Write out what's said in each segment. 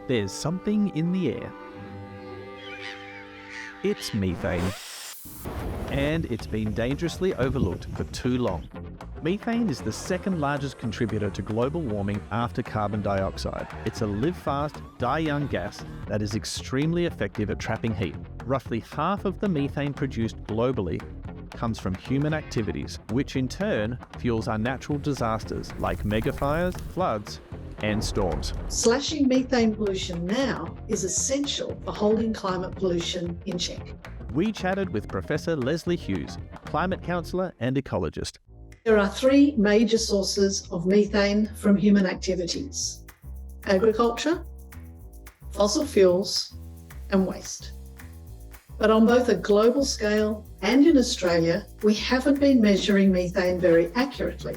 There's something in the air. It's methane. And it's been dangerously overlooked for too long. Methane is the second largest contributor to global warming after carbon dioxide. It's a live fast, die young gas that is extremely effective at trapping heat. Roughly half of the methane produced globally comes from human activities, which in turn fuels our natural disasters like megafires, floods, and storms. Slashing methane pollution now is essential for holding climate pollution in check. We chatted with Professor Lesley Hughes, Climate Councillor and ecologist. There are three major sources of methane from human activities: agriculture, fossil fuels, and waste. But on both a global scale and in Australia, we haven't been measuring methane very accurately,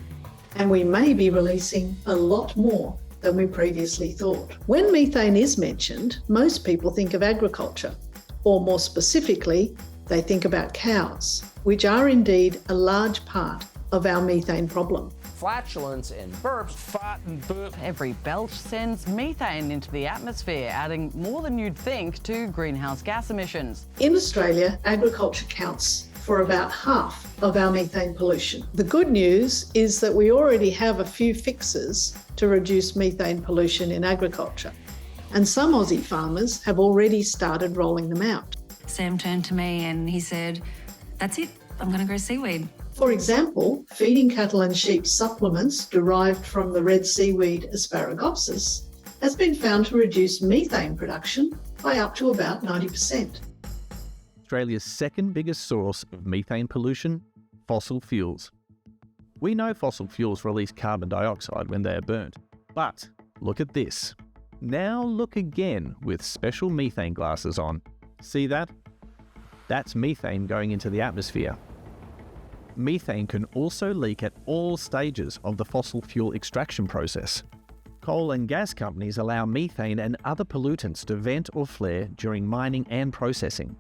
and we may be releasing a lot more than we previously thought. When methane is mentioned, most people think of agriculture, or more specifically, they think about cows, which are indeed a large part of our methane problem. Flatulence and burps, fart and burp. Every belch sends methane into the atmosphere, adding more than you'd think to greenhouse gas emissions. In Australia, agriculture counts for about half of our methane pollution. The good news is that we already have a few fixes to reduce methane pollution in agriculture, and some Aussie farmers have already started rolling them out. Sam turned to me and he said, "That's it, I'm going to grow seaweed." For example, feeding cattle and sheep supplements derived from the red seaweed Asparagopsis has been found to reduce methane production by up to about 90%. Australia's second biggest source of methane pollution, fossil fuels. We know fossil fuels release carbon dioxide when they are burnt, but look at this. Now look again with special methane glasses on. See that? That's methane going into the atmosphere. Methane can also leak at all stages of the fossil fuel extraction process. Coal and gas companies allow methane and other pollutants to vent or flare during mining and processing.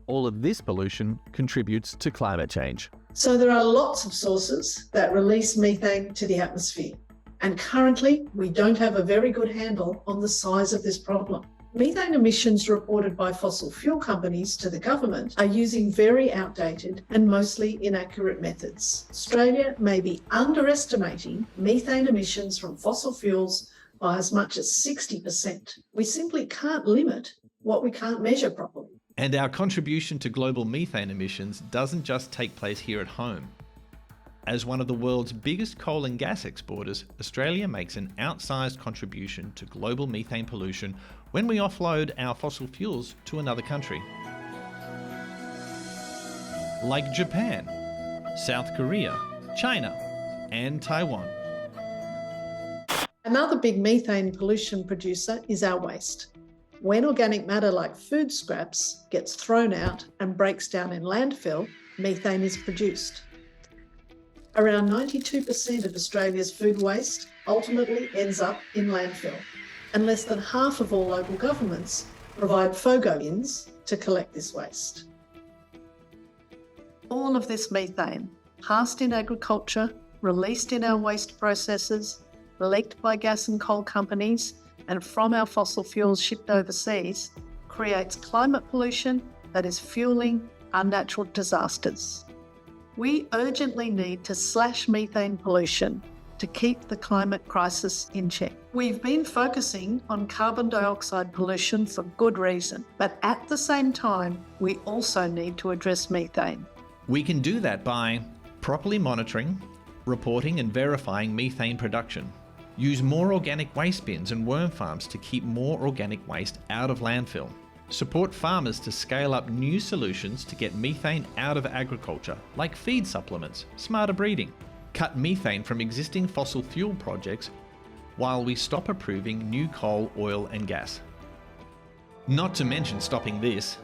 All of this pollution contributes to climate change. So there are lots of sources that release methane to the atmosphere. And currently, we don't have a very good handle on the size of this problem. Methane emissions reported by fossil fuel companies to the government are using very outdated and mostly inaccurate methods. Australia may be underestimating methane emissions from fossil fuels by as much as 60%. We simply can't limit what we can't measure properly. And our contribution to global methane emissions doesn't just take place here at home. As one of the world's biggest coal and gas exporters, Australia makes an outsized contribution to global methane pollution when we offload our fossil fuels to another country. Like Japan, South Korea, China, and Taiwan. Another big methane pollution producer is our waste. When organic matter like food scraps gets thrown out and breaks down in landfill, methane is produced. Around 92% of Australia's food waste ultimately ends up in landfill, and less than half of all local governments provide FOGO bins to collect this waste. All of this methane, passed in agriculture, released in our waste processes, leaked by gas and coal companies, and from our fossil fuels shipped overseas, creates climate pollution that is fueling unnatural disasters. We urgently need to slash methane pollution to keep the climate crisis in check. We've been focusing on carbon dioxide pollution for good reason, but at the same time, we also need to address methane. We can do that by properly monitoring, reporting and verifying methane production. Use more organic waste bins and worm farms to keep more organic waste out of landfill. Support farmers to scale up new solutions to get methane out of agriculture, like feed supplements, smarter breeding. Cut methane from existing fossil fuel projects while we stop approving new coal, oil and gas. Not to mention stopping this.